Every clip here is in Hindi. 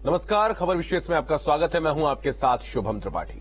नमस्कार, खबर विशेष में आपका स्वागत है। मैं हूं आपके साथ शुभम त्रिपाठी।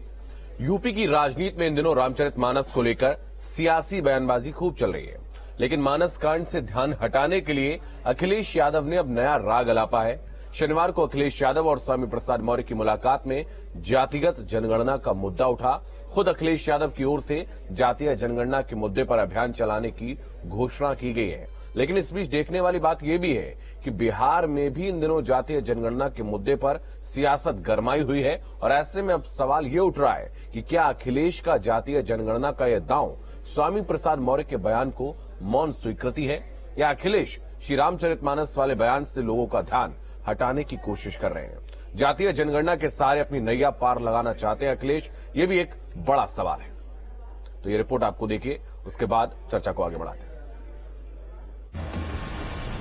यूपी की राजनीति में इन दिनों रामचरितमानस को लेकर सियासी बयानबाजी खूब चल रही है, लेकिन मानस कांड से ध्यान हटाने के लिए अखिलेश यादव ने अब नया राग अलापा है। शनिवार को अखिलेश यादव और स्वामी प्रसाद मौर्य की मुलाकात में जातिगत जनगणना का मुद्दा उठा। खुद अखिलेश यादव की ओर से जातीय जनगणना के मुद्दे पर अभियान चलाने की घोषणा की गई है, लेकिन इस बीच देखने वाली बात यह भी है कि बिहार में भी इन दिनों जातीय जनगणना के मुद्दे पर सियासत गरमाई हुई है और ऐसे में अब सवाल ये उठ रहा है कि क्या अखिलेश का जातीय जनगणना का यह दांव स्वामी प्रसाद मौर्य के बयान को मौन स्वीकृति है, या अखिलेश श्री रामचरितमानस वाले बयान से लोगों का ध्यान हटाने की कोशिश कर रहे हैं। जातीय जनगणना के सहारे अपनी नैया पार लगाना चाहते हैं अखिलेश, ये भी एक बड़ा सवाल है। तो ये रिपोर्ट आपको देखिए, उसके बाद चर्चा को आगे बढ़ाते हैं।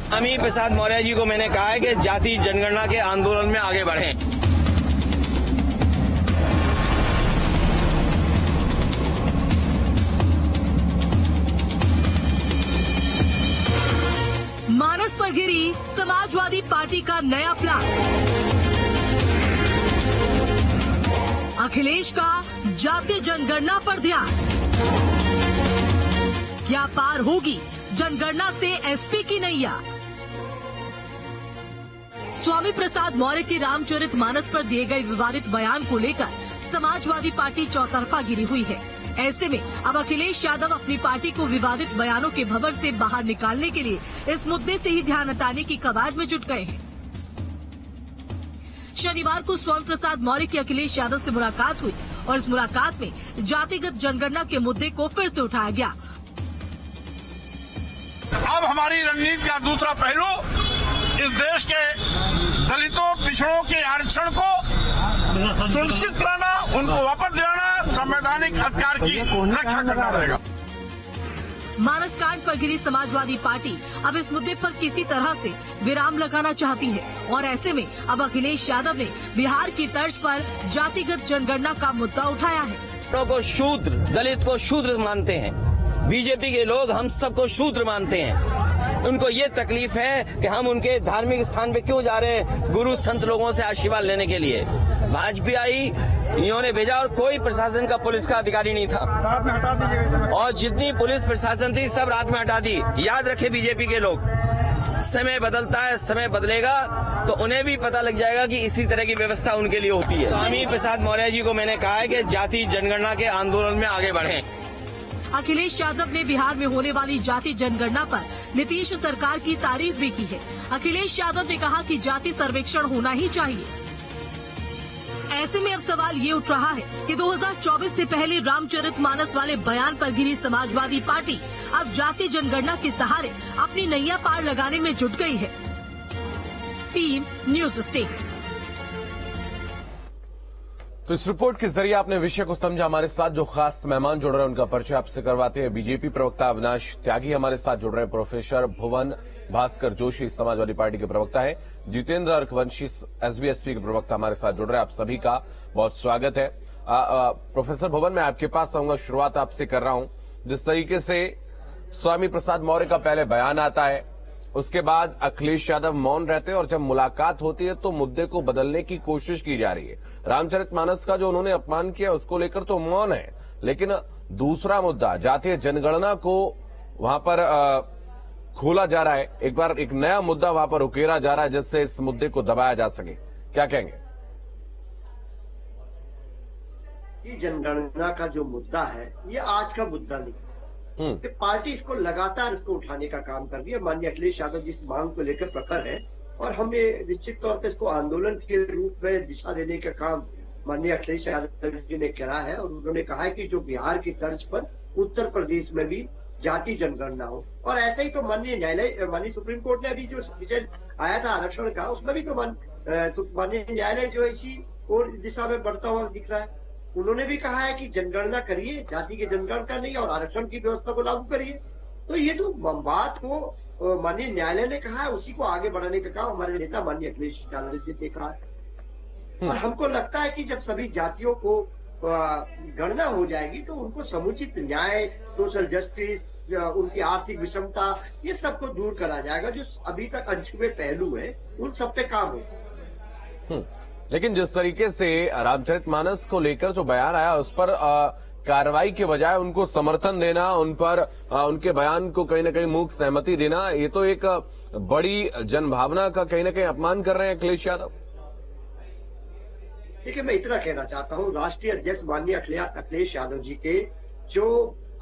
स्वामी प्रसाद मौर्य जी को मैंने कहा है कि जाति जनगणना के आंदोलन में आगे बढ़ें। मानस पर गिरी समाजवादी पार्टी का नया प्लान। अखिलेश का जातीय जनगणना पर ध्यान। क्या पार होगी जनगणना से एसपी की नैया? स्वामी प्रसाद मौर्य के रामचरितमानस पर दिए गए विवादित बयान को लेकर समाजवादी पार्टी चौतरफा गिरी हुई है। ऐसे में अब अखिलेश यादव अपनी पार्टी को विवादित बयानों के भंवर से बाहर निकालने के लिए इस मुद्दे से ही ध्यान हटाने की कवायद में जुट गए हैं। शनिवार को स्वामी प्रसाद मौर्य की अखिलेश यादव से मुलाकात हुई और इस मुलाकात में जातिगत जनगणना के मुद्दे को फिर से उठाया गया। अब हमारी रणनीति का दूसरा पहलू इस देश के दलितों पिछड़ों के आरक्षण को सुनिश्चित कराना, उनको वापस दिलाना, संवैधानिक अधिकार की रक्षा करना रहेगा। मानस कांड पर गिरी समाजवादी पार्टी अब इस मुद्दे पर किसी तरह से विराम लगाना चाहती है और ऐसे में अब अखिलेश यादव ने बिहार की तर्ज पर जातिगत जनगणना का मुद्दा उठाया है। तो को शूद्र, दलित को शूद्र मानते हैं। बीजेपी के लोग हम सबको शूद्र मानते हैं। उनको ये तकलीफ है कि हम उनके धार्मिक स्थान पे क्यों जा रहे हैं, गुरु संत लोगों से आशीर्वाद लेने के लिए। भाजपा आई, इन्होंने भेजा और कोई प्रशासन का पुलिस का अधिकारी नहीं था और जितनी पुलिस प्रशासन थी सब रात में हटा दी। याद रखे बीजेपी के लोग, समय बदलता है, समय बदलेगा तो उन्हें भी पता लग जाएगा कि इसी तरह की व्यवस्था उनके लिए होती है। स्वामी प्रसाद मौर्य जी को मैंने कहा है कि जाति जनगणना के आंदोलन में आगे बढ़ें। अखिलेश यादव ने बिहार में होने वाली जाति जनगणना पर नीतीश सरकार की तारीफ भी की है। अखिलेश यादव ने कहा कि जाति सर्वेक्षण होना ही चाहिए। ऐसे में अब सवाल ये उठ रहा है कि 2024 से पहले रामचरितमानस वाले बयान पर गिरी समाजवादी पार्टी अब जाति जनगणना के सहारे अपनी नैया पार लगाने में जुट गई है। Team news state. तो इस रिपोर्ट के जरिए आपने विषय को समझा। हमारे साथ जो खास मेहमान जुड़ रहे हैं उनका परिचय आपसे करवाते हैं। बीजेपी प्रवक्ता अविनाश त्यागी हमारे साथ जुड़ रहे हैं। प्रोफेसर भुवन भास्कर जोशी समाजवादी पार्टी के प्रवक्ता है। जितेंद्र अर्कवंशी एसबीएसपी के प्रवक्ता हमारे साथ जुड़ रहे हैं। आप सभी का बहुत स्वागत है। प्रोफेसर भुवन, मैं आपके पास आऊंगा, शुरुआत आपसे कर रहा हूं। जिस तरीके से स्वामी प्रसाद मौर्य का पहले बयान आता है, उसके बाद अखिलेश यादव मौन रहते हैं और जब मुलाकात होती है तो मुद्दे को बदलने की कोशिश की जा रही है। रामचरितमानस का जो उन्होंने अपमान किया उसको लेकर तो मौन है, लेकिन दूसरा मुद्दा जातीय जनगणना को वहां पर खोला जा रहा है। एक बार एक नया मुद्दा वहां पर उकेरा जा रहा है जिससे इस मुद्दे को दबाया जा सके। क्या कहेंगे? जनगणना का जो मुद्दा है ये आज का मुद्दा नहीं। पार्टी इसको लगातार इसको उठाने का काम कर रही है। माननीय अखिलेश यादव जिस मांग को लेकर प्रखर है और हमें निश्चित तौर पर इसको आंदोलन के रूप में दिशा देने का काम माननीय अखिलेश यादव जी ने करा है और उन्होंने कहा है कि जो बिहार की तर्ज पर उत्तर प्रदेश में भी जाति जनगणना हो। और ऐसे ही तो माननीय सुप्रीम कोर्ट ने अभी जो विषय आया था आरक्षण का, उसमें भी तो माननीय न्यायालय जो इसी और दिशा में बढ़ता हुआ दिख रहा है। उन्होंने भी कहा है कि जनगणना करिए, जाति की जनगणना नहीं, और आरक्षण की व्यवस्था को लागू करिए। तो ये तो बात को माननीय न्यायालय ने कहा है, उसी को आगे बढ़ाने का काम हमारे नेता माननीय अखिलेश यादव जी ने कहा है। और हमको लगता है कि जब सभी जातियों को गणना हो जाएगी तो उनको समुचित न्याय, सोशल जस्टिस, उनकी आर्थिक विषमता, ये सबको दूर करा जाएगा। जो अभी तक अनछुए पहलू है उन सब पे काम हो। लेकिन जिस तरीके से रामचरितमानस को लेकर जो बयान आया उस पर कार्रवाई के बजाय उनको समर्थन देना, उन पर उनके बयान को कहीं ना कहीं मूक सहमति देना, ये तो एक बड़ी जनभावना का कहीं ना कहीं अपमान कर रहे हैं अखिलेश यादव। देखिए, मैं इतना कहना चाहता हूं, राष्ट्रीय अध्यक्ष माननीय अखिलेश यादव जी के जो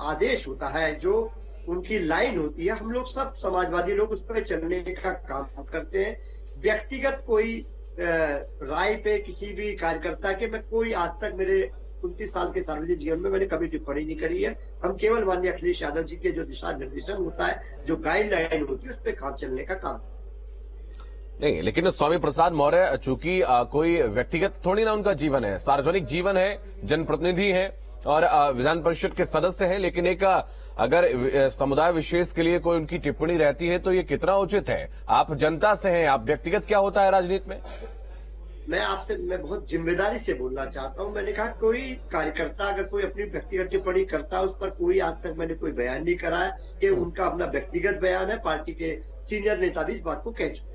आदेश होता है, जो उनकी लाइन होती है, हम लोग सब समाजवादी लोग उस पर चलने का काम करते हैं। व्यक्तिगत कोई राय पे किसी भी कार्यकर्ता के मैं कोई आज तक मेरे 29 साल के सार्वजनिक जीवन में मैंने कभी टिप्पणी नहीं करी है। हम केवल माननीय अखिलेश यादव जी के जो दिशा निर्देशन होता है, जो गाइडलाइन होती है, उस पर काम चलने का काम नहीं। लेकिन स्वामी प्रसाद मौर्य चूंकि कोई व्यक्तिगत थोड़ी ना उनका जीवन है, सार्वजनिक जीवन है, जनप्रतिनिधि है और विधान परिषद के सदस्य हैं, लेकिन एक अगर समुदाय विशेष के लिए कोई उनकी टिप्पणी रहती है तो ये कितना उचित है? आप जनता से हैं, आप व्यक्तिगत क्या होता है राजनीति में? मैं बहुत जिम्मेदारी से बोलना चाहता हूं। मैंने कहा कोई कार्यकर्ता अगर कोई अपनी व्यक्तिगत टिप्पणी करता है, उस पर कोई आज तक मैंने कोई बयान नहीं करा है कि उनका अपना व्यक्तिगत बयान है। पार्टी के सीनियर नेता भी इस बात को कह चुके।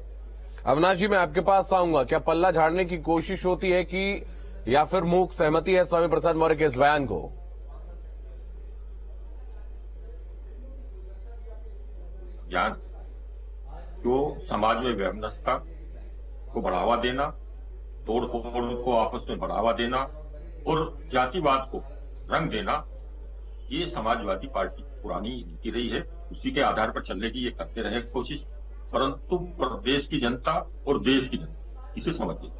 अविनाश जी, मैं आपके पास आऊंगा। क्या पल्ला झाड़ने की कोशिश होती है कि या फिर मूक सहमति है स्वामी प्रसाद मौर्य के इस बयान को? ज्ञान जो समाज में वैमनस्यता को बढ़ावा देना, तोड़ फोड़ को आपस में बढ़ावा देना और जातिवाद को रंग देना, ये समाजवादी पार्टी की पुरानी नीति रही है। उसी के आधार पर चलने की ये करते रहे कोशिश, परंतु प्रदेश की जनता और देश की जनता इसे समझती है।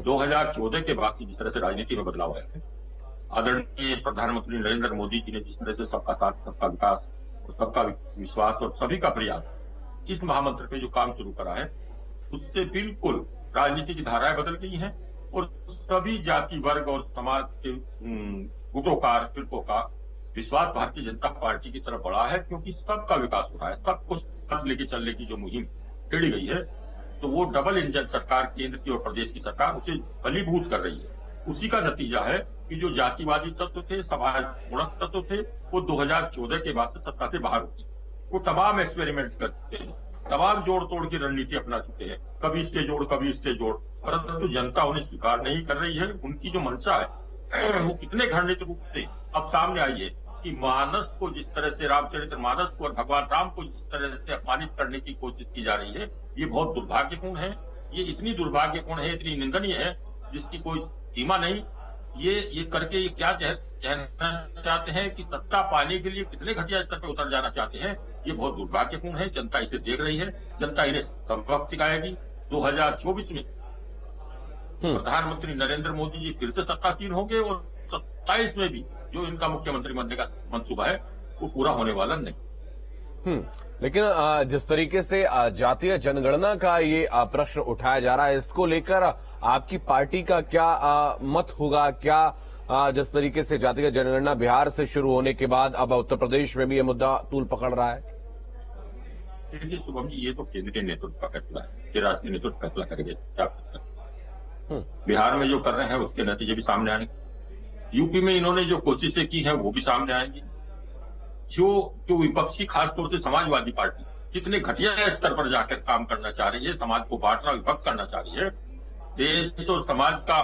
2014 के बाद जिस तरह से राजनीति में बदलाव आया है, आदरणीय प्रधानमंत्री नरेंद्र मोदी जी ने जिस तरह से सबका साथ, सबका विकास और सबका विश्वास और सभी का प्रयास, इस महामंत्र पे जो काम शुरू करा है, उससे बिल्कुल राजनीति की धाराएं बदल गई हैं और सभी जाति वर्ग और समाज के गुटों फिरकों का विश्वास भारतीय जनता पार्टी की तरफ बढ़ा है, क्योंकि सबका विकास हो रहा है। सबको साथ लेके चलने की जो मुहिम छेड़ी गई है, तो वो डबल इंजन सरकार, केंद्र की और प्रदेश की सरकार उसे फलीभूत कर रही है। उसी का नतीजा है कि जो जातिवादी तत्व थे, समाज गुणक तत्व थे, वो 2014 के बाद से सत्ता से बाहर होते, वो तमाम एक्सपेरिमेंट करते हैं, तमाम जोड़ तोड़ की रणनीति अपना चुके हैं, कभी इसके जोड़ कभी इसके जोड़, परंतु जनता उन्हें स्वीकार नहीं कर रही है। उनकी जो मंशा है वो कितने घृणित रूप से अब सामने आई है कि मानस को जिस तरह से, रामचरितमानस को और भगवान राम को जिस तरह से अपमानित करने की कोशिश की जा रही है, ये बहुत दुर्भाग्यपूर्ण है। ये इतनी दुर्भाग्यपूर्ण है, इतनी निंदनीय है, जिसकी कोई सीमा नहीं। ये करके ये क्या कहना चाहते हैं कि सत्ता पाने के लिए कितने घटिया स्तर पर उतर जाना चाहते हैं, ये बहुत दुर्भाग्यपूर्ण है। जनता इसे देख रही है, जनता इन्हें सबक सिखाएगी। 2024 में प्रधानमंत्री नरेंद्र मोदी जी फिर से सत्तासीन होंगे और 27 में भी जो इनका मुख्यमंत्री बनने का मंसूबा है वो पूरा होने वाला नहीं। लेकिन जिस तरीके से जातीय जनगणना का ये प्रश्न उठाया जा रहा है, इसको लेकर आपकी पार्टी का क्या मत होगा? क्या जिस तरीके से जातीय जनगणना बिहार से शुरू होने के बाद अब उत्तर प्रदेश में भी ये मुद्दा तूल पकड़ रहा है? देखिए शुभम जी, ये तो केंद्रीय नेतृत्व का फैसला है कि राष्ट्रीय नेतृत्व फैसला करेंगे क्या फैसला। बिहार में जो कर रहे हैं उसके नतीजे भी सामने आएंगे, यूपी में इन्होंने जो कोशिशें की हैं वो भी सामने आएंगी। जो विपक्षी, खासतौर से समाजवादी पार्टी कितने घटिया स्तर पर जाकर काम करना चाह रही है, समाज को बांटना, विभक्त करना चाह रही है, देश और समाज का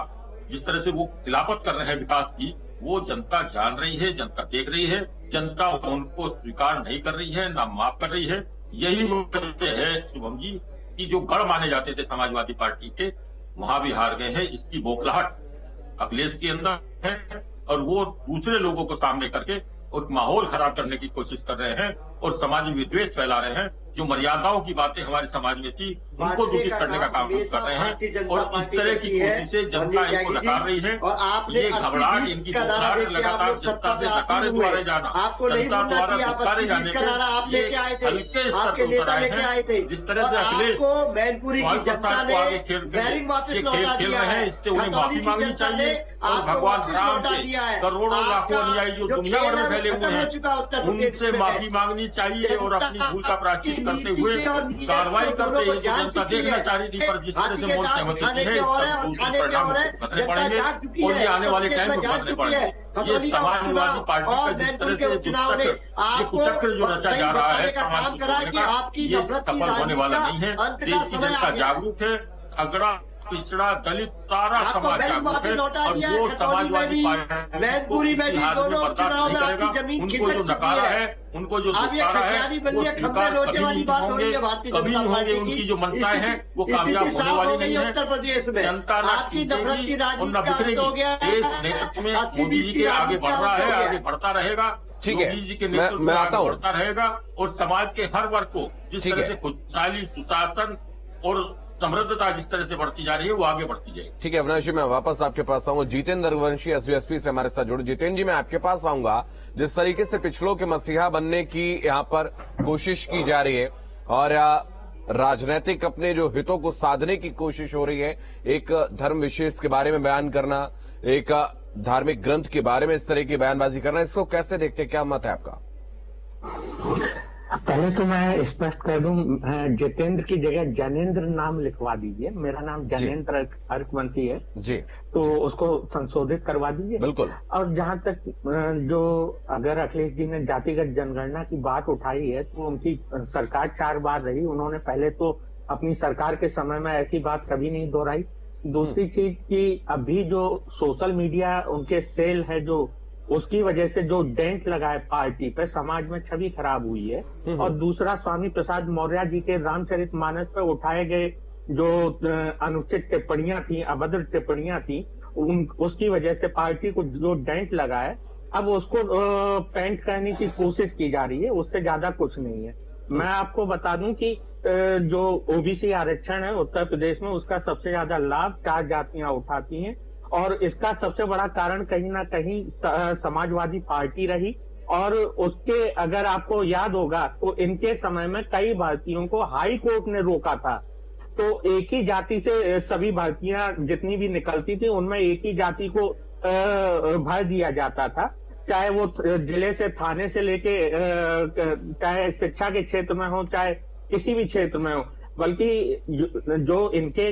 जिस तरह से वो खिलाफत कर रहे हैं विकास की, वो जनता जान रही है, जनता देख रही है। जनता उनको स्वीकार नहीं कर रही है, ना माफ कर रही है। यही वजह है शुभम जी कि जो गढ़ माने जाते थे समाजवादी पार्टी के, वहां भी हार गए हैं। इसकी बौखलाहट अखिलेश के अंदर है और वो दूसरे लोगों को सामने करके और माहौल खराब करने की कोशिश कर रहे हैं और समाज में विद्वेष फैला रहे हैं। जो मर्यादाओं की बातें हमारे समाज में थी, उनको दूषित करने का काम कर रहे हैं और इस तरह की कोशिशें जनता इनको नकार रही है। ये घबराहट, इनकी घबराहट लगातार जनता से नकारे द्वारे जाना, जनता द्वारा नकारे जाने के हल्के स्तर पर उतर आए हैं। जिस तरह से अखिलेश खेल खेल रहे हैं, इससे उन्हें माफी मांगनी चाहिए और भगवान राम के करोड़ों लाखों अनुयायी जो दुनिया भर में फैले हुए हैं, उनसे माफी मांगनी चाहिए और अपनी भूल का प्रायश्चित करते हुए कार्रवाई करते हुए जो जनता देखना चाह रही थी, पर जिस तरह से मूल सहमति है, परिणाम भुगतने पड़ेंगे और ये आने वाले टाइम में भुगतने पड़ेंगे। ये समाजवादी पार्टी का जिस तरह से ये कुचक्र जो रचा जा रहा है समाज को, ये सफल होने वाला नहीं है। देश की जनता जागरूक है, अगड़ा पिछड़ा, दलित सारा आपको समाज बैंक जागरूक वापस है लौटा और दिया जो है, खतौनी में समाजवादी भी, पार्टी मैनपुरी में भी, दोनों चुनाव में आपकी जमीन उनको खिसक जो चुकी नकारा है। है, उनको जो अब ये दुकारा है, खसियानी वो बल्लियां खंभे स्वीकार नोचे कभी वाली नहीं बात हो रही है होंगे, भारतीय कभी जनता नहीं होंगे। पार्टी उनकी की जो मंशाएं हैं वो कामयाब स्थिति होने साफ वाली हो गई नहीं है है। उत्तर प्रदेश में। जनता ना आपकी नफरत की जीतेगी और राजनीति न का अंत बिखरेगी। हो गया देश है, नेतृत्व में 80-20 मोदी जी की के आगे राजनीति बढ़ का रहा अंत है, हो आगे गया। बढ़ता रहेगा। ठीक है, मोदी जी के मैं नेतृत्व में आता आगे हूं। बढ़ता रहेगा और समाज के हर वर्ग को जिस ठीक तरह है। से खुशहाली, सुशासन और समृद्धता जिस तरह से बढ़ती जा रही है, वो आगे बढ़ती जाएगी। ठीक है अविनाश जी, मैं वापस आपके पास आऊंगा। जितेंद्र रघुवंशी एसवीएसपी से हमारे साथ जुड़े। जितेंद्र जी, मैं आपके पास आऊंगा। जिस तरीके से पिछड़ों के मसीहा बनने की यहाँ पर कोशिश की जा रही है और राजनीतिक अपने जो हितों को साधने की कोशिश हो रही है, एक धर्म विशेष के बारे में बयान करना, एक धार्मिक ग्रंथ के बारे में इस तरह की बयानबाजी करना, इसको कैसे देखते हैं, क्या मत है आपका? पहले तो मैं स्पष्ट कर दूं, जितेंद्र की जगह जनेंद्र नाम लिखवा दीजिए। मेरा नाम जनेंद्र अर्कवंशी है जी, तो उसको संशोधित करवा दीजिए। बिल्कुल। और जहां तक जो अगर अखिलेश जी ने जातिगत जनगणना की बात उठाई है, तो उनकी सरकार 4 बार रही। उन्होंने पहले तो अपनी सरकार के समय में ऐसी बात कभी नहीं दोहराई। दूसरी चीज की अभी जो सोशल मीडिया उनके सेल है, जो उसकी वजह से जो डेंट लगा है पार्टी पे, समाज में छवि खराब हुई है। और दूसरा, स्वामी प्रसाद मौर्य जी के रामचरितमानस पे उठाए गए जो अनुचित टिप्पणियां थी, अभद्र टिप्पणियां थी, उसकी वजह से पार्टी को जो डेंट लगा है, अब उसको पेंट करने की कोशिश की जा रही है। उससे ज्यादा कुछ नहीं है। मैं आपको बता दूं कि जो ओबीसी आरक्षण है उत्तर प्रदेश में, उसका सबसे ज्यादा लाभ 4 जातियां उठाती हैं और इसका सबसे बड़ा कारण कहीं ना कहीं समाजवादी पार्टी रही। और उसके अगर आपको याद होगा तो इनके समय में कई भारतीयों को हाई कोर्ट ने रोका था। तो एक ही जाति से सभी भारतीयां जितनी भी निकलती थी, उनमें एक ही जाति को भर दिया जाता था, चाहे वो जिले से, थाने से लेके, चाहे शिक्षा के क्षेत्र में हो, चाहे किसी भी क्षेत्र में हो। बल्कि जो इनके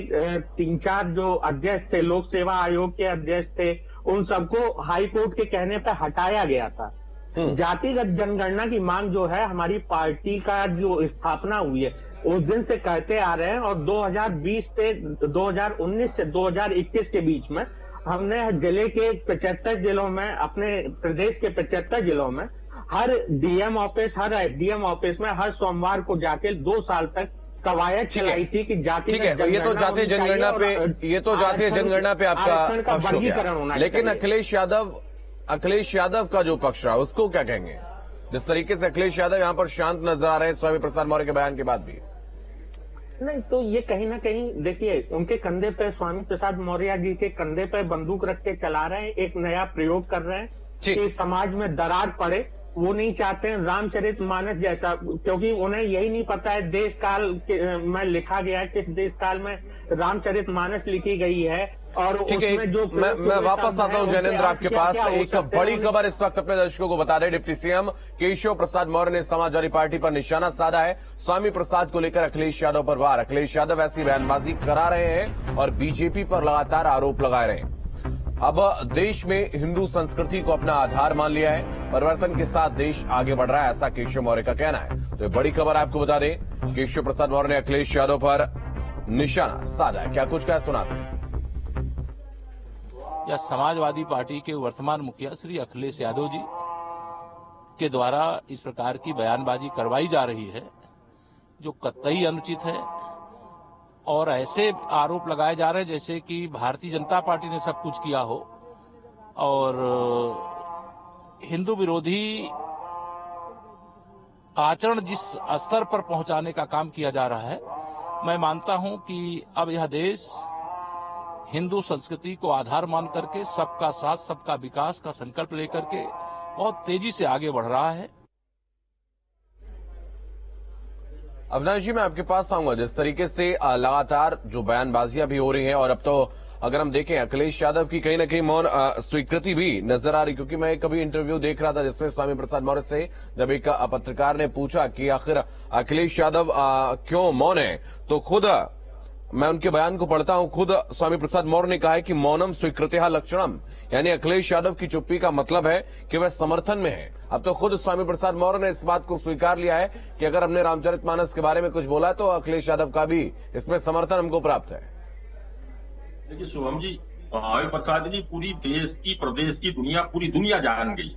3-4 जो अध्यक्ष थे, लोक सेवा आयोग के अध्यक्ष थे, उन सबको हाई कोर्ट के कहने पर हटाया गया था। जातिगत जनगणना की मांग जो है, हमारी पार्टी का जो स्थापना हुई है उस दिन से कहते आ रहे हैं। और 2020 से 2019 से 2021 के बीच में हमने जिले के 75 जिलों में, अपने प्रदेश के 75 जिलों में, हर डीएम ऑफिस, हर एसडीएम ऑफिस में हर सोमवार को जाके 2 साल तक कवायद चलाई थी कि जाति, ठीक है, ये तो जातीय जनगणना पे, ये तो जातीय जनगणना पे आपका पक्ष हो गया। लेकिन अखिलेश यादव का जो पक्ष रहा, उसको क्या कहेंगे? जिस तरीके से अखिलेश यादव यहाँ पर शांत नजर आ रहे हैं स्वामी प्रसाद मौर्य के बयान के बाद भी। नहीं, तो ये कहीं ना कहीं देखिए, उनके कंधे पे, स्वामी प्रसाद मौर्य जी के कंधे पे बंदूक रख के चला रहे हैं। एक नया प्रयोग कर रहे हैं कि समाज में दरार पड़े। वो नहीं चाहते हैं रामचरितमानस जैसा, क्योंकि उन्हें यही नहीं पता है देश काल में लिखा गया है, किस देश काल में रामचरितमानस लिखी गई है। और ठीक है, जो मैं वापस आता हूं जैनेंद्र आपके पास। एक बड़ी खबर इस वक्त अपने दर्शकों को बता दें। डिप्टी सीएम केशव प्रसाद मौर्य ने समाजवादी पार्टी पर निशाना साधा है। स्वामी प्रसाद को लेकर अखिलेश यादव पर वार। अखिलेश यादव ऐसी बयानबाजी करा रहे हैं और बीजेपी पर लगातार आरोप लगा रहे हैं। अब देश में हिंदू संस्कृति को अपना आधार मान लिया है। परिवर्तन के साथ देश आगे बढ़ रहा है, ऐसा केशव मौर्य का कहना है। तो बड़ी खबर आपको बता दें, केशव प्रसाद मौर्य ने अखिलेश यादव पर निशाना साधा है। क्या कुछ कहा, सुनाते हैं। या समाजवादी पार्टी के वर्तमान मुखिया श्री अखिलेश यादव जी के द्वारा इस प्रकार की बयानबाजी करवाई जा रही है, जो कतई अनुचित है। और ऐसे आरोप लगाए जा रहे हैं जैसे कि भारतीय जनता पार्टी ने सब कुछ किया हो और हिंदू विरोधी आचरण जिस स्तर पर पहुंचाने का काम किया जा रहा है। मैं मानता हूं कि अब यह देश हिंदू संस्कृति को आधार मान करके सबका साथ, सबका विकास का संकल्प लेकर के बहुत तेजी से आगे बढ़ रहा है। अविनाश जी, मैं आपके पास आऊंगा। जिस तरीके से लगातार जो बयानबाजियां भी हो रही हैं और अब तो अगर हम देखें अखिलेश यादव की कहीं ना कहीं मौन स्वीकृति भी नजर आ रही, क्योंकि मैं कभी इंटरव्यू देख रहा था जिसमें स्वामी प्रसाद मौर्य से जब एक पत्रकार ने पूछा कि आखिर अखिलेश यादव क्यों मौन है, तो खुद मैं उनके बयान को पढ़ता हूं। खुद स्वामी प्रसाद मौर्य ने कहा है कि मौनम स्वीकृत्या लक्षणम, यानी अखिलेश यादव की चुप्पी का मतलब है कि वह समर्थन में है। अब तो खुद स्वामी प्रसाद मौर्य ने इस बात को स्वीकार लिया है कि अगर हमने रामचरितमानस के बारे में कुछ बोला तो अखिलेश यादव का भी इसमें समर्थन हमको प्राप्त है। देखिए शुभम जी, महावीर प्रसाद जी पूरी देश की, प्रदेश की, पूरी दुनिया जान गई।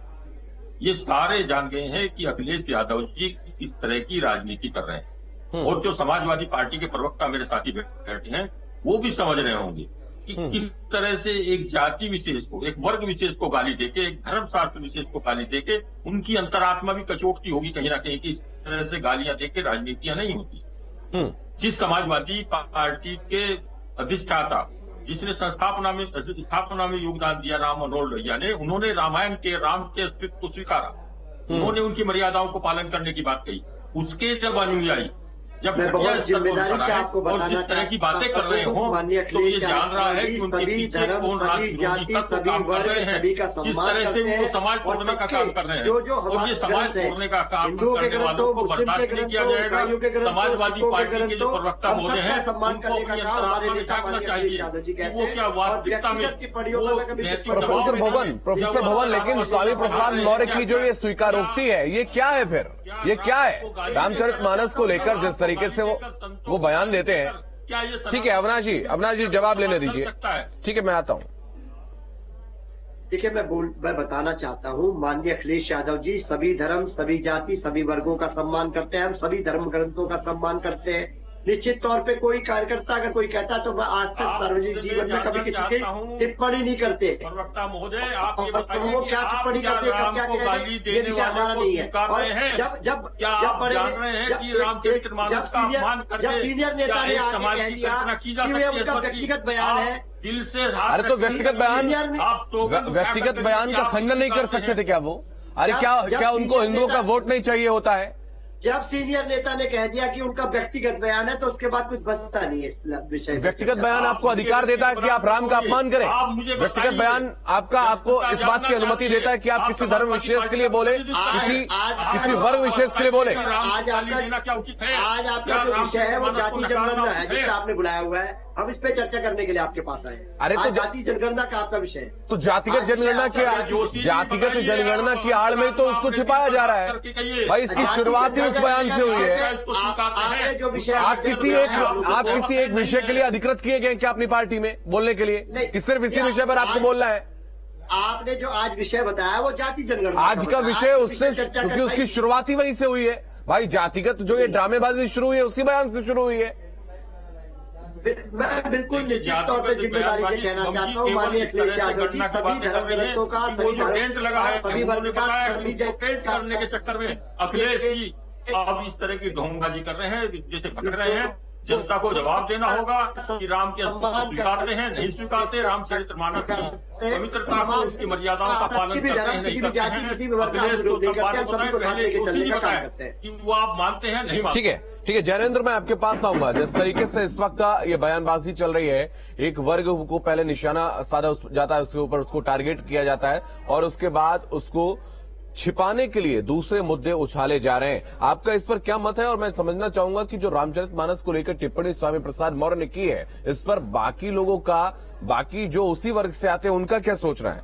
ये सारे जान गए हैं कि अखिलेश यादव जी किस तरह की राजनीति कर रहे हैं, और जो समाजवादी पार्टी के प्रवक्ता मेरे साथी बैठे हैं वो भी समझ रहे होंगे कि किस तरह से एक जाति विशेष को, एक वर्ग विशेष को गाली देके, एक धर्मशास्त्र विशेष को गाली देके उनकी अंतरात्मा भी कचोटती होगी कहीं ना कहीं कि इस तरह से गालियां देके राजनीतियां नहीं होती। जिस समाजवादी पार्टी के अधिष्ठाता, जिसने स्थापना में योगदान दिया राम मनोहर लोहिया ने, उन्होंने रामायण के राम के अस्तित्व को स्वीकारा, उन्होंने उनकी मर्यादाओं को पालन करने की बात कही। उसके जब अनुयायी जब मैं बहुत जिम्मेदारी से आपको बताना तरह की बातें कर रहे हो तो ये जान रहा है कि उनके सभी धर्म, सभी जाति, सभी वर्ग, सभी का सम्मान करते हैं, समाज तोड़ने का काम कर रहे हैं। जो हमारे समाज तोड़ने का काम करने वालों को बर्दाश्त नहीं किया जाएगा। समाजवादी पार्टी के जो प्रवक्ता महोदय हैं उनको अपनी अंतरात्मा में झांकना चाहिए वो क्या वास्तविकता में। प्रोफेसर भवन, लेकिन स्वामी प्रसाद मौर्य की जो ये स्वीकारोक्ति है, ये क्या है फिर? ये क्या है? रामचरितमानस को लेकर जिस तरीके से वो बयान देते हैं, ठीक है अविनाश जी जवाब लेने दीजिए। ठीक है, मैं आता हूं। देखिए, मैं बताना चाहता हूं, माननीय अखिलेश यादव जी सभी धर्म, सभी जाति, सभी वर्गों का सम्मान करते हैं। हम सभी धर्म ग्रंथों का सम्मान करते हैं। निश्चित तौर पे कोई कार्यकर्ता अगर कोई कहता तो मैं आज तक सार्वजनिक जीवन में कभी किसी की टिप्पणी नहीं करते। प्रवक्ता महोदय, आप ये बताइए वो क्या टिप्पणी करते हैं, क्या कहते हैं, ये विषय हमारा नहीं है। और जब सीनियर नेता ने आके कह दिया कि वे उनका व्यक्तिगत बयान है, दिल से अरे तो व्यक्तिगत बयान का खंडन नहीं कर सकते थे क्या वो? अरे क्या उनको हिंदुओं का वोट नहीं चाहिए होता है? जब सीनियर नेता ने कह दिया कि उनका व्यक्तिगत बयान है तो उसके बाद कुछ बचता नहीं है इस विषय में। व्यक्तिगत बयान आपको अधिकार देता है कि आप राम का अपमान करें? व्यक्तिगत बयान आपको इस बात की अनुमति देता है कि आप किसी धर्म विशेष के लिए बोले, किसी वर्ग विशेष के लिए बोले? आज आपका जो विषय है वो जाति जनगणना है जिसका आपने बुलाया हुआ है। हम इस पे चर्चा करने के लिए आपके पास आए। अरे तो जाति जनगणना का आपका विषय है, तो जातिगत जनगणना की आड़ में तो उसको छिपाया जा रहा है। भाई इसकी शुरुआत ही उस बयान से हुई है। आप किसी एक विषय के लिए अधिकृत किए गए क्या अपनी पार्टी में बोलने के लिए, कि सिर्फ इसी विषय पर आपको बोलना है? आपने जो आज विषय बताया वो जाति जनगणना आज का विषय उससे, क्योंकि उसकी शुरुआत ही वहीं से हुई है। भाई जातिगत जो ये ड्रामेबाजी शुरू हुई है उसी बयान से शुरू हुई है। मैं बिल्कुल निश्चित तौर पर जिम्मेदारी से कहना चाहता हूँ, माननीय अखिलेश यादव जी सभी धर्म ग्रंथों का, सभी वर्ग का, सभी करने के चक्कर में अखिलेश जी अब इस तरह की ढोंगबाजी कर रहे हैं, जैसे भटक रहे हैं। जनता को जवाब देना होगा कि राम के अस्तित्व को स्वीकारते हैं, नहीं स्वीकारते, रामचरितमानस की पवित्रता को, उसकी मर्यादाओं का पालन करते हैं, नहीं करते हैं। कि वो आप मानते हैं नहीं मानते। ठीक है जैनेंद्र, मैं आपके पास आऊंगा। जिस तरीके से इस वक्त ये बयानबाजी चल रही है, एक वर्ग को पहले निशाना साधा जाता है, उसके ऊपर उसको टारगेट किया जाता है और उसके बाद उसको छिपाने के लिए दूसरे मुद्दे उछाले जा रहे हैं। आपका इस पर क्या मत है? और मैं समझना चाहूंगा कि जो रामचरितमानस को लेकर टिप्पणी स्वामी प्रसाद मौर्य ने की है, इस पर बाकी लोगों का, बाकी जो उसी वर्ग से आते हैं उनका क्या सोचना है?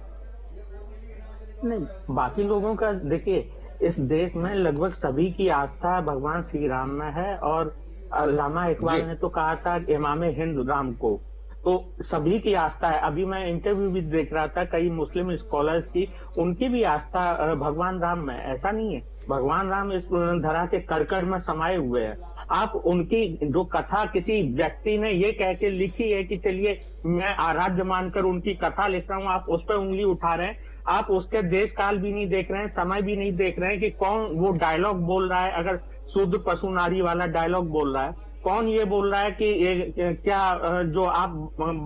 नहीं, बाकी लोगों का देखिए, इस देश में लगभग सभी की आस्था भगवान श्री राम में है। और अल्लामा इकबाल ने तो कहा था इमाम हिंद राम को, तो सभी की आस्था है। अभी मैं इंटरव्यू भी देख रहा था कई मुस्लिम स्कॉलर्स की, उनकी भी आस्था भगवान राम में। ऐसा नहीं है, भगवान राम इस धरा के कड़कड़ में समाये हुए हैं। आप उनकी जो कथा किसी व्यक्ति ने ये कह के लिखी है कि चलिए मैं आराध्य मानकर उनकी कथा लिख रहा हूँ, आप उस पर उंगली उठा रहे हैं। आप उसके देश काल भी नहीं देख रहे हैं, समय भी नहीं देख रहे हैं कि कौन वो डायलॉग बोल रहा है। अगर शुद्ध पशु नारी वाला डायलॉग बोल रहा है, कौन ये बोल रहा है कि ये क्या जो आप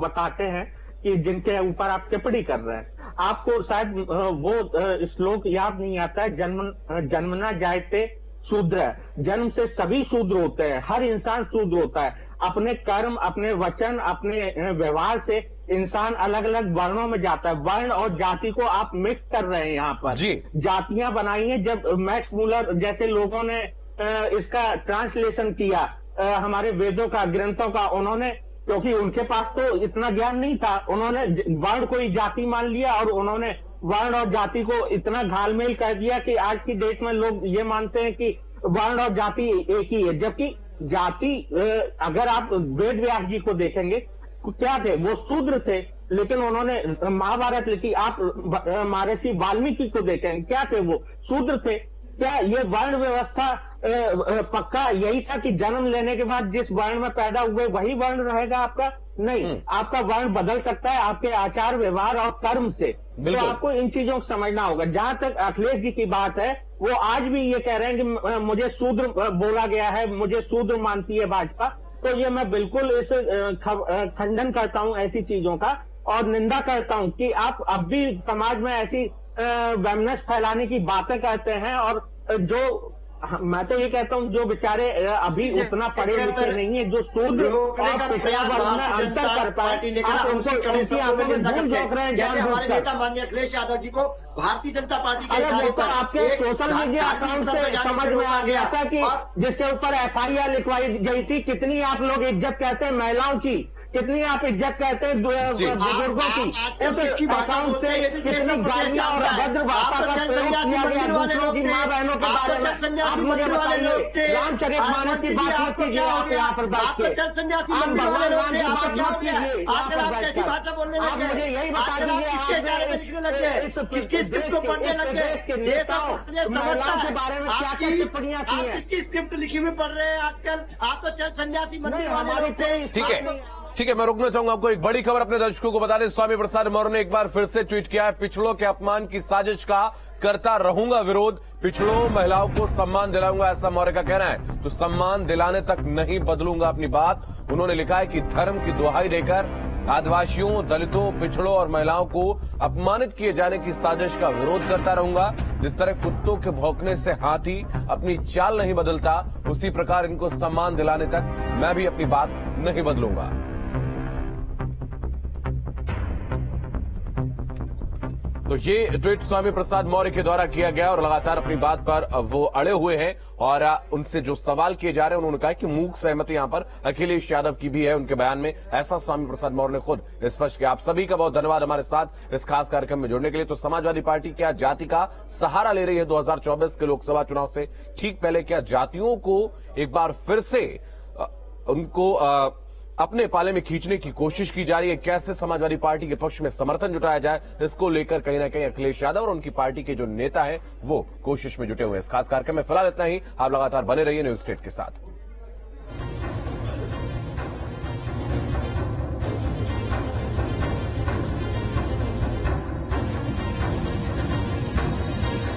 बताते हैं कि जिनके ऊपर आप टिप्पणी कर रहे हैं, आपको शायद वो श्लोक याद नहीं आता है, जन्मना जायते शूद्र, जन्म से सभी शूद्र होते हैं, हर इंसान शूद्र होता है। अपने कर्म, अपने वचन, अपने व्यवहार से इंसान अलग अलग वर्णों में जाता है। वर्ण और जाति को आप मिक्स कर रहे हैं यहाँ पर, जातियां बनाई हैं। जब मैक्स मूलर जैसे लोगों ने इसका ट्रांसलेशन किया हमारे वेदों का, ग्रंथों का, उन्होंने, क्योंकि उनके पास तो इतना ज्ञान नहीं था, उन्होंने वर्ण को ही जाति मान लिया और उन्होंने वर्ण और जाति को इतना घालमेल कर दिया कि आज की डेट में लोग ये मानते हैं कि वर्ण और जाति एक ही है। जबकि जाति, अगर आप वेद व्यास जी को देखेंगे, क्या थे? वो शूद्र थे, लेकिन उन्होंने महाभारत लिखी। आप महर्षि वाल्मीकि को देखें, क्या थे? वो शूद्र थे। क्या ये वर्ण व्यवस्था पक्का यही था कि जन्म लेने के बाद जिस वर्ण में पैदा हुए वही वर्ण रहेगा आपका? नहीं, आपका वर्ण बदल सकता है आपके आचार व्यवहार और कर्म से। तो आपको इन चीजों को समझना होगा। जहां तक अखिलेश जी की बात है, वो आज भी ये कह रहे हैं कि मुझे शूद्र बोला गया है, मुझे शूद्र मानती है भाजपा। तो ये मैं बिल्कुल इस खंडन करता हूं ऐसी चीजों का, और निंदा करता हूं कि आप अब भी समाज में ऐसी वैमनस फैलाने की बातें करते हैं। और जो मैं तो ये कहता हूँ, जो बेचारे अभी उतना पढ़े लिखे नहीं है, जो शूद्र और पिछड़ा वर्ग में अंतर कर पाए, आप उनको उनकी आंखों में धूल झोंक रहे हैं हमारे नेता माननीय अखिलेश यादव जी को भारतीय जनता पार्टी के वो तो आपके सोशल मीडिया अकाउंट से समझ में आ गया था कि जिसके ऊपर FIR लिखवाई गई थी। कितनी आप लोग इज्जत कहते हैं महिलाओं की, कितनी आप इज्जत कहते हैं बुजुर्गों की, उस अकाउंट से कितनी गालियां और अभद्र भाषा का प्रयोग किया गया दूसरों की माँ बहनों के बारे में। आप मुझे बताइए, रामचरितमानस की बात मत कीजिए आप यहाँ पर बैठ के, आप भगवान राम की बात मत कीजिए यहाँ पर बैठ कर। आप मुझे यही बता दीजिए, इस देश के नेताओं महिलाओं के बारे में क्या क्या टिप्पणियां की हैं? किसकी स्क्रिप्ट लिखी हुई पढ़ रहे हैं आजकल? आप तो चल सन्यासी मंदिर वाले थे। ठीक है, मैं रुकना चाहूंगा आपको। एक बड़ी खबर अपने दर्शकों को बता दें, स्वामी प्रसाद मौर्य ने एक बार फिर से ट्वीट किया है, पिछड़ों के अपमान की साजिश का करता रहूंगा विरोध, पिछड़ों महिलाओं को सम्मान दिलाऊंगा, ऐसा मौर्य का कहना है। तो सम्मान दिलाने तक नहीं बदलूंगा अपनी बात। उन्होंने लिखा है कि धर्म की दुहाई देकर आदिवासियों, दलितों, पिछड़ों और महिलाओं को अपमानित किए जाने की साजिश का विरोध करता रहूंगा। जिस तरह कुत्तों के भौंकने से हाथी अपनी चाल नहीं बदलता, उसी प्रकार इनको सम्मान दिलाने तक मैं भी अपनी बात नहीं बदलूंगा। तो ये ट्वीट स्वामी प्रसाद मौर्य के द्वारा किया गया और लगातार अपनी बात पर वो अड़े हुए हैं और उनसे जो सवाल किए जा रहे हैं उन्होंने कहा कि मूक सहमति यहां पर अखिलेश यादव की भी है उनके बयान में, ऐसा स्वामी प्रसाद मौर्य ने खुद स्पष्ट किया। आप सभी का बहुत धन्यवाद हमारे साथ इस खास कार्यक्रम में जुड़ने के लिए। तो समाजवादी पार्टी क्या जाति का सहारा ले रही है 2024 के लोकसभा चुनाव से ठीक पहले? क्या जातियों को एक बार फिर से उनको अपने पाले में खींचने की कोशिश की जा रही है? कैसे समाजवादी पार्टी के पक्ष में समर्थन जुटाया जाए, इसको लेकर कहीं ना कहीं अखिलेश यादव और उनकी पार्टी के जो नेता हैं वो कोशिश में जुटे हुए हैं। इस खास कार्यक्रम में फिलहाल इतना ही। आप लगातार बने रहिए न्यूज़ स्टेट के साथ।